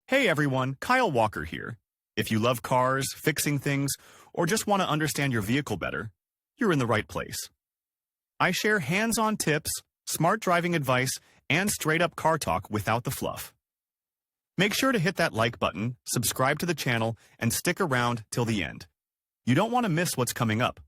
Hey everyone, Kyle Walker here. If you love cars, fixing things, or just want to understand your vehicle better, you're in the right place. I share hands-on tips, smart driving advice, and straight-up car talk without the fluff. Make sure to hit that like button, subscribe to the channel, and stick around till the end. You don't want to miss what's coming up.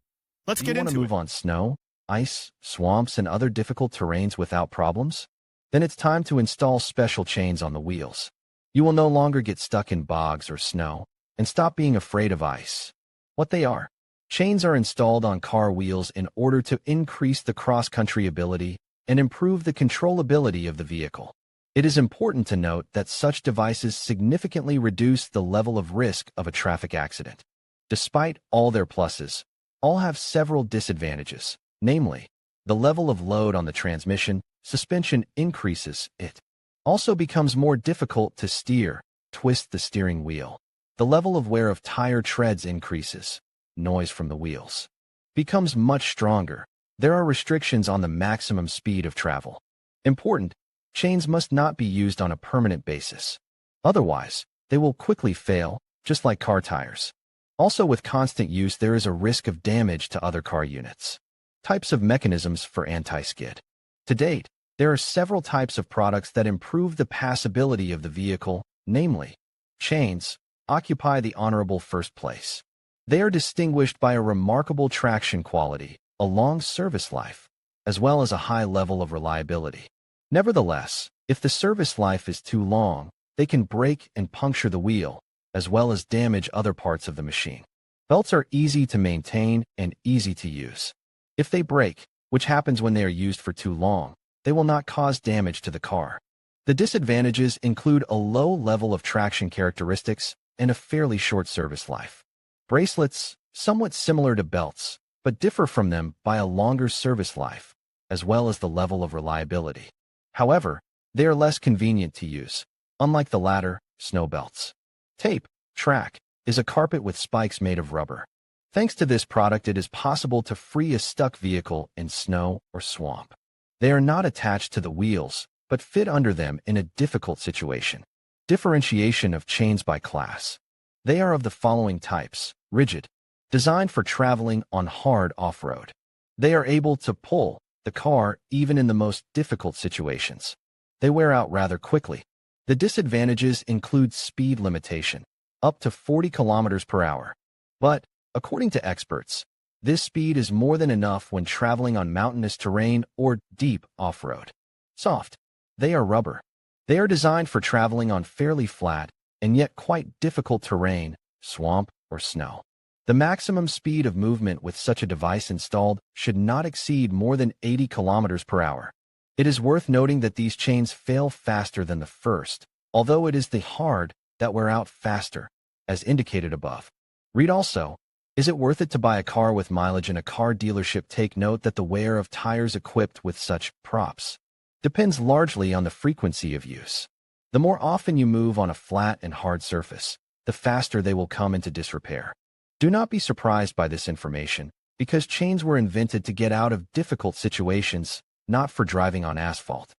Let's Do get you want to into move it. on snow, ice, swamps, and other difficult terrains without problems? Then it's time to install special chains on the wheels. You will no longer get stuck in bogs or snow, and stop being afraid of ice. What they are. Chains are installed on car wheels in order to increase the cross-country ability and improve the controllability of the vehicle. It is important to note that such devices significantly reduce the level of risk of a traffic accident. Despite all their pluses, all have several disadvantages, namely, the level of load on the transmission, suspension increases, it also becomes more difficult to steer, twist the steering wheel. The level of wear of tire treads increases, noise from the wheels becomes much stronger. There are restrictions on the maximum speed of travel. Important, chains must not be used on a permanent basis. Otherwise, they will quickly fail, just like car tires. Also, with constant use, there is a risk of damage to other car units. Types of mechanisms for anti-skid. To date, there are several types of products that improve the passability of the vehicle, namely, chains occupy the honorable first place. They are distinguished by a remarkable traction quality, a long service life, as well as a high level of reliability. Nevertheless, if the service life is too long, they can break and puncture the wheel, as well as damage other parts of the machine. Belts are easy to maintain and easy to use. If they break, which happens when they are used for too long, they will not cause damage to the car. The disadvantages include a low level of traction characteristics and a fairly short service life. Bracelets, somewhat similar to belts, but differ from them by a longer service life, as well as the level of reliability. However, they are less convenient to use. Unlike the latter, snow belts. Tape, track, is a carpet with spikes made of rubber. Thanks to this product, it is possible to free a stuck vehicle in snow or swamp. They are not attached to the wheels, but fit under them in a difficult situation. Differentiation of chains by class. They are of the following types. Rigid, designed for traveling on hard off-road. They are able to pull the car even in the most difficult situations. They wear out rather quickly. The disadvantages include speed limitation, up to 40 kilometers per hour. But, according to experts, this speed is more than enough when traveling on mountainous terrain or deep off-road. Soft. They are rubber. They are designed for traveling on fairly flat and yet quite difficult terrain, swamp or snow. The maximum speed of movement with such a device installed should not exceed more than 80 kilometers per hour. It is worth noting that these chains fail faster than the first, although it is the hard that wear out faster, as indicated above. Read also, is it worth it to buy a car with mileage in a car dealership? Take note that the wear of tires equipped with such props depends largely on the frequency of use. The more often you move on a flat and hard surface, the faster they will come into disrepair. Do not be surprised by this information, because chains were invented to get out of difficult situations, not for driving on asphalt.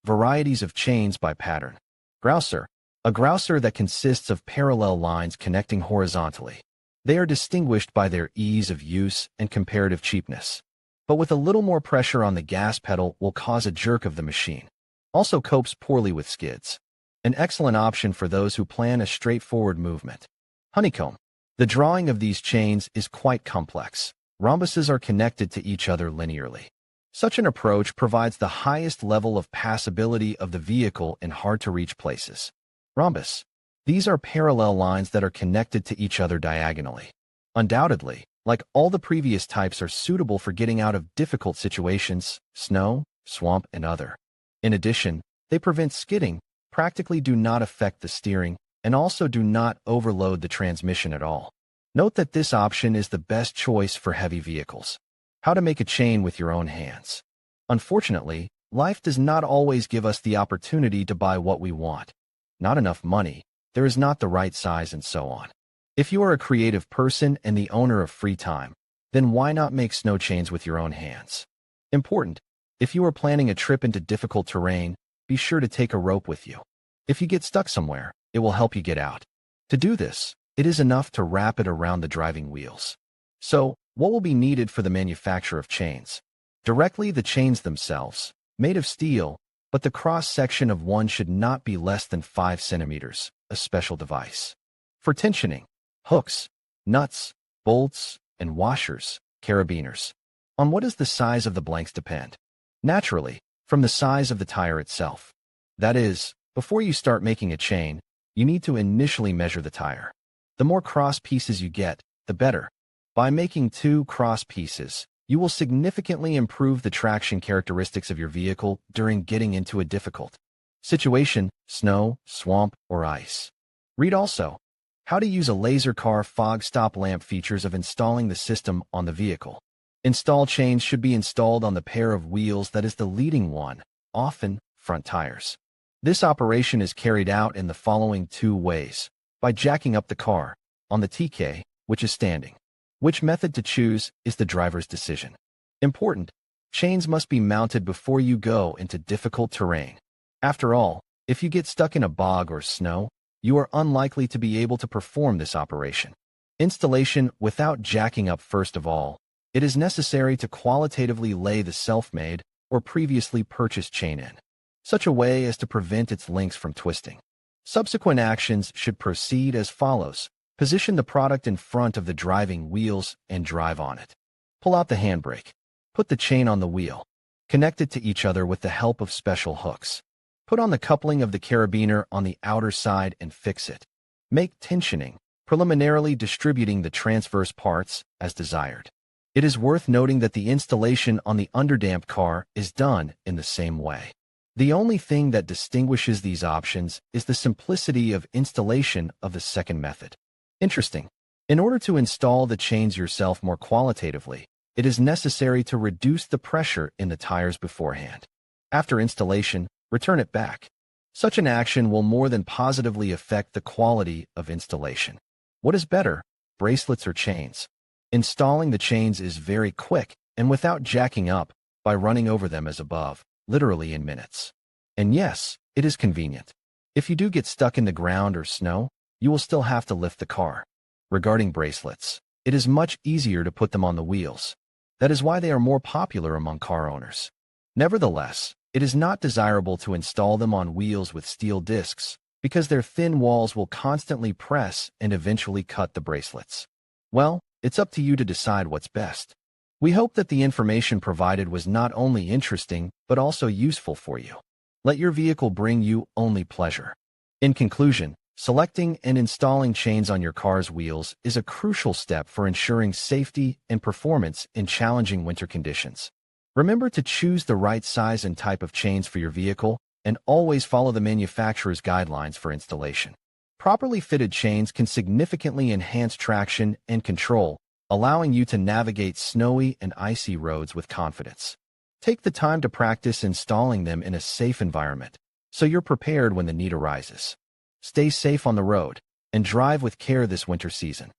Varieties of chains by pattern. Grouser. A grouser that consists of parallel lines connecting horizontally. They are distinguished by their ease of use and comparative cheapness. But with a little more pressure on the gas pedal will cause a jerk of the machine. Also copes poorly with skids. An excellent option for those who plan a straightforward movement. Honeycomb. The drawing of these chains is quite complex. Rhombuses are connected to each other linearly. Such an approach provides the highest level of passability of the vehicle in hard-to-reach places. Rhombus. These are parallel lines that are connected to each other diagonally. Undoubtedly, like all the previous types, are suitable for getting out of difficult situations, snow, swamp, and other. In addition, they prevent skidding, practically do not affect the steering, and also do not overload the transmission at all. Note that this option is the best choice for heavy vehicles. How to make a chain with your own hands. Unfortunately, life does not always give us the opportunity to buy what we want. Not enough money, there is not the right size, and so on. If you are a creative person and the owner of free time, then why not make snow chains with your own hands? Important, if you are planning a trip into difficult terrain, be sure to take a rope with you. If you get stuck somewhere, it will help you get out. To do this, it is enough to wrap it around the driving wheels. So, what will be needed for the manufacture of chains? Directly the chains themselves, made of steel, but the cross-section of one should not be less than 5 centimeters, a special device. For tensioning, hooks, nuts, bolts, and washers, carabiners. On what does the size of the blanks depend? Naturally, from the size of the tire itself. That is, before you start making a chain, you need to initially measure the tire. The more cross pieces you get, the better. By making 2 cross pieces, you will significantly improve the traction characteristics of your vehicle during getting into a difficult situation, snow, swamp, or ice. Read also, how to use a laser car fog stop lamp features of installing the system on the vehicle. Install chains should be installed on the pair of wheels that is the leading one, often front tires. This operation is carried out in the following 2 ways. By jacking up the car, on the TK, which is standing. Which method to choose is the driver's decision. Important, chains must be mounted before you go into difficult terrain. After all, if you get stuck in a bog or snow, you are unlikely to be able to perform this operation. Installation without jacking up. First of all, it is necessary to qualitatively lay the self-made or previously purchased chain in such a way as to prevent its links from twisting. Subsequent actions should proceed as follows. Position the product in front of the driving wheels and drive on it. Pull out the handbrake. Put the chain on the wheel. Connect it to each other with the help of special hooks. Put on the coupling of the carabiner on the outer side and fix it. Make tensioning, preliminarily distributing the transverse parts as desired. It is worth noting that the installation on the underdamped car is done in the same way. The only thing that distinguishes these options is the simplicity of installation of the second method. Interesting. In order to install the chains yourself more qualitatively, it is necessary to reduce the pressure in the tires beforehand. After installation, return it back. Such an action will more than positively affect the quality of installation. What is better, bracelets or chains? Installing the chains is very quick and without jacking up, by running over them as above, literally in minutes. And yes, it is convenient. If you do get stuck in the ground or snow, you will still have to lift the car. Regarding bracelets, it is much easier to put them on the wheels. That is why they are more popular among car owners. Nevertheless, it is not desirable to install them on wheels with steel discs, because their thin walls will constantly press and eventually cut the bracelets. Well, it's up to you to decide what's best. We hope that the information provided was not only interesting, but also useful for you. Let your vehicle bring you only pleasure. In conclusion, selecting and installing chains on your car's wheels is a crucial step for ensuring safety and performance in challenging winter conditions. Remember to choose the right size and type of chains for your vehicle, and always follow the manufacturer's guidelines for installation. Properly fitted chains can significantly enhance traction and control, allowing you to navigate snowy and icy roads with confidence. Take the time to practice installing them in a safe environment, so you're prepared when the need arises. Stay safe on the road, and drive with care this winter season.